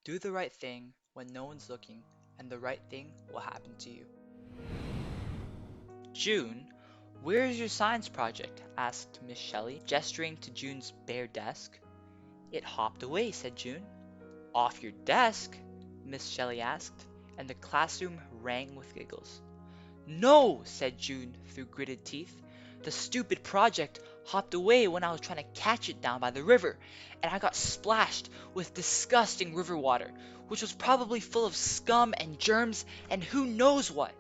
Do the right thing when no one's looking, and the right thing will happen to you. June, where is your science project? Asked Miss Shelley, gesturing to June's bare desk. It hopped away, said June. Off your desk? Miss Shelley asked, and the classroom rang with giggles. No, said June through gritted teeth. The stupid project hopped away when I was trying to catch it down by the river, and I got splashed with disgusting river water, which was probably full of scum and germs and who knows what.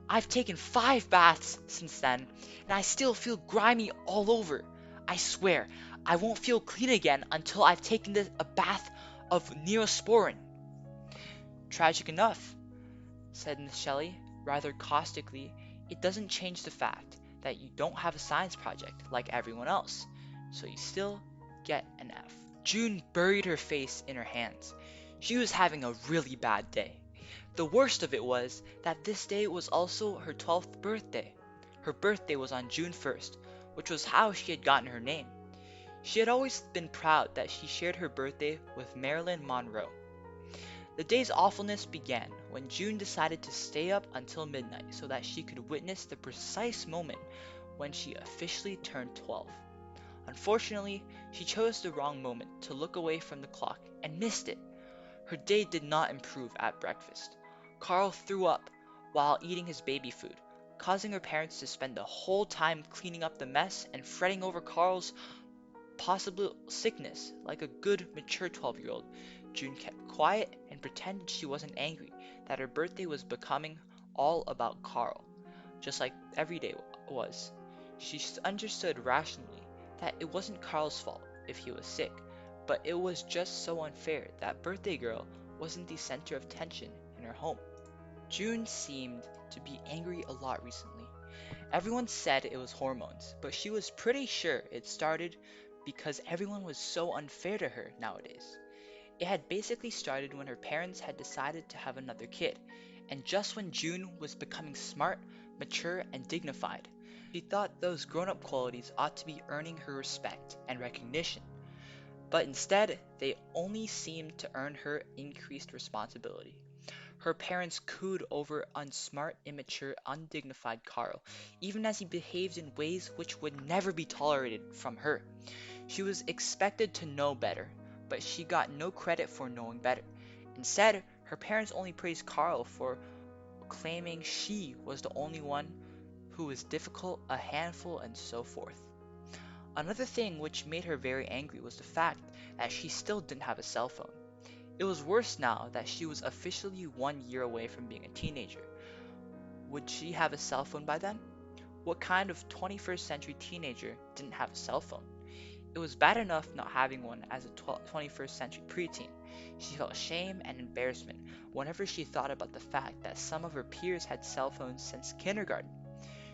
I've taken 5 baths since then, and I still feel grimy all over. I swear, I won't feel clean again until I've taken a bath of Neosporin. Tragic enough, said Miss Shelley, rather caustically. It doesn't change the fact that you don't have a science project like everyone else, so you still get an F. June buried her face in her hands. She was having a really bad day. The worst of it was that this day was also her 12th birthday. Her birthday was on June 1st, which was how she had gotten her name. She had always been proud that she shared her birthday with Marilyn Monroe. The day's awfulness began when June decided to stay up until midnight so that she could witness the precise moment when she officially turned 12. Unfortunately, she chose the wrong moment to look away from the clock and missed it. Her day did not improve at breakfast. Carl threw up while eating his baby food, causing her parents to spend the whole time cleaning up the mess and fretting over Carl's possible sickness. Like a good, mature 12-year-old, June kept quiet and pretended she wasn't angry that her birthday was becoming all about Carl, just like every day was. She understood rationally that it wasn't Carl's fault if he was sick, but it was just so unfair that birthday girl wasn't the center of tension in her home. June seemed to be angry a lot recently. Everyone said it was hormones, but she was pretty sure it started because everyone was so unfair to her nowadays. It had basically started when her parents had decided to have another kid, and just when June was becoming smart, mature, and dignified. She thought those grown-up qualities ought to be earning her respect and recognition, but instead they only seemed to earn her increased responsibility. Her parents cooed over unsmart, immature, undignified Carl, even as he behaved in ways which would never be tolerated from her. She was expected to know better, but she got no credit for knowing better. Instead, her parents only praised Carl for claiming she was the only one who was difficult, a handful, and so forth. Another thing which made her very angry was the fact that she still didn't have a cell phone. It was worse now that she was officially 1 year away from being a teenager. Would she have a cell phone by then? What kind of 21st century teenager didn't have a cell phone? It was bad enough not having one as a 21st century preteen. She felt shame and embarrassment whenever she thought about the fact that some of her peers had cell phones since kindergarten.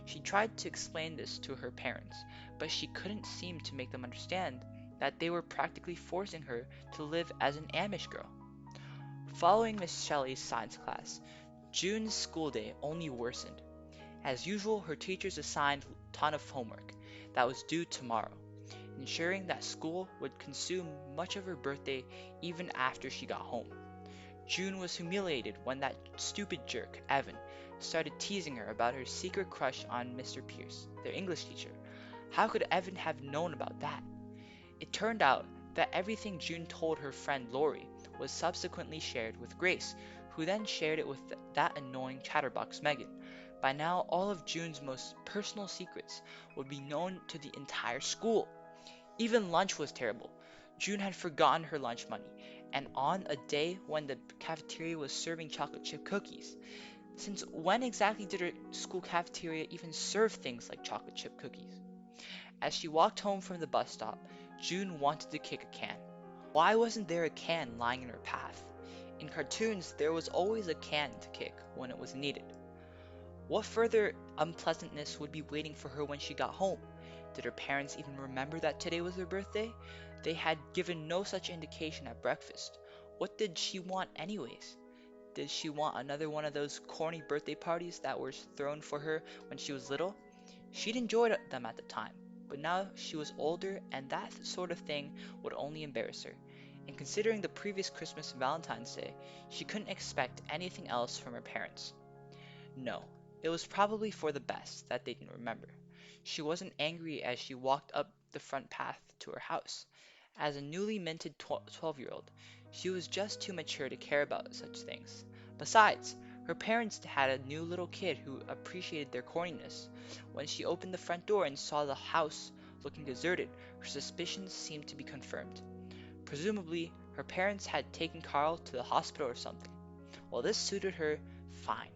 She tried to explain this to her parents, but she couldn't seem to make them understand that they were practically forcing her to live as an Amish girl. Following Miss Shelley's science class, June's school day only worsened. As usual, her teachers assigned a ton of homework that was due tomorrow, ensuring that school would consume much of her birthday even after she got home. June was humiliated when that stupid jerk, Evan, started teasing her about her secret crush on Mr. Pierce, their English teacher. How could Evan have known about that? It turned out that everything June told her friend Lori was subsequently shared with Grace, who then shared it with that annoying chatterbox Megan. By now, all of June's most personal secrets would be known to the entire school. Even lunch was terrible. June had forgotten her lunch money, and on a day when the cafeteria was serving chocolate chip cookies. Since when exactly did her school cafeteria even serve things like chocolate chip cookies? As she walked home from the bus stop, June wanted to kick a can. Why wasn't there a can lying in her path? In cartoons, there was always a can to kick when it was needed. What further unpleasantness would be waiting for her when she got home? Did her parents even remember that today was her birthday? They had given no such indication at breakfast. What did she want anyways? Did she want another one of those corny birthday parties that were thrown for her when she was little? She'd enjoyed them at the time, but now she was older and that sort of thing would only embarrass her. and considering the previous Christmas and Valentine's Day, she couldn't expect anything else from her parents. No, it was probably for the best that they didn't remember. She wasn't angry as she walked up the front path to her house. As a newly minted 12-year-old, she was just too mature to care about such things. Besides, her parents had a new little kid who appreciated their corniness. When she opened the front door and saw the house looking deserted, her suspicions seemed to be confirmed. Presumably, her parents had taken Carl to the hospital or something. Well, this suited her fine.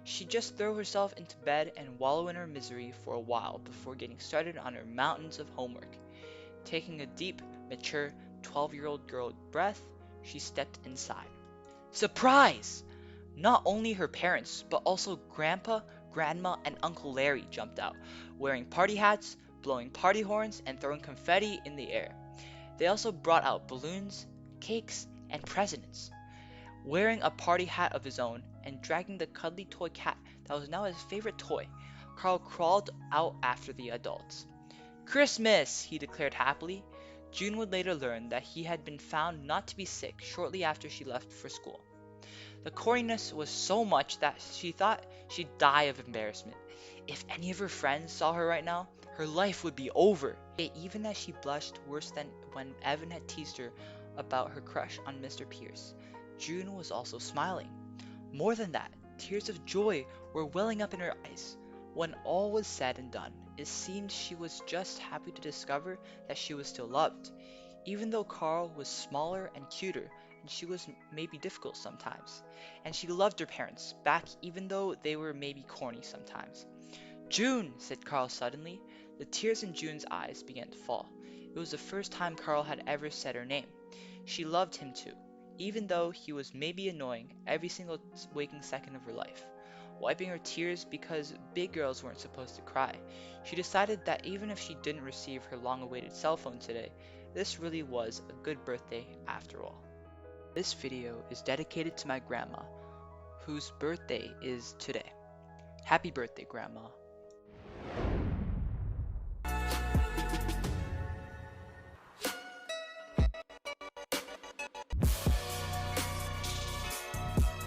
She'd just throw herself into bed and wallow in her misery for a while before getting started on her mountains of homework. Taking a deep, mature 12-year-old girl breath, she stepped inside. Surprise! Not only her parents, but also Grandpa, Grandma, and Uncle Larry jumped out, wearing party hats, blowing party horns, and throwing confetti in the air. They also brought out balloons, cakes, and presents. Wearing a party hat of his own and dragging the cuddly toy cat that was now his favorite toy, Carl crawled out after the adults. Christmas! He declared happily. June would later learn that he had been found not to be sick shortly after she left for school. The corniness was so much that she thought she'd die of embarrassment. If any of her friends saw her right now, her life would be over. Yet even as she blushed worse than when Evan had teased her about her crush on Mr. Pierce, June was also smiling. More than that, tears of joy were welling up in her eyes. When all was said and done, it seemed she was just happy to discover that she was still loved. Even though Carl was smaller and cuter, and she was maybe difficult sometimes. And she loved her parents back even though they were maybe corny sometimes. June, said Carl suddenly. The tears in June's eyes began to fall. It was the first time Carl had ever said her name. She loved him too, even though he was maybe annoying every single waking second of her life. Wiping her tears because big girls weren't supposed to cry, she decided that even if she didn't receive her long-awaited cell phone today, this really was a good birthday after all. This video is dedicated to my grandma, whose birthday is today. Happy birthday, Grandma.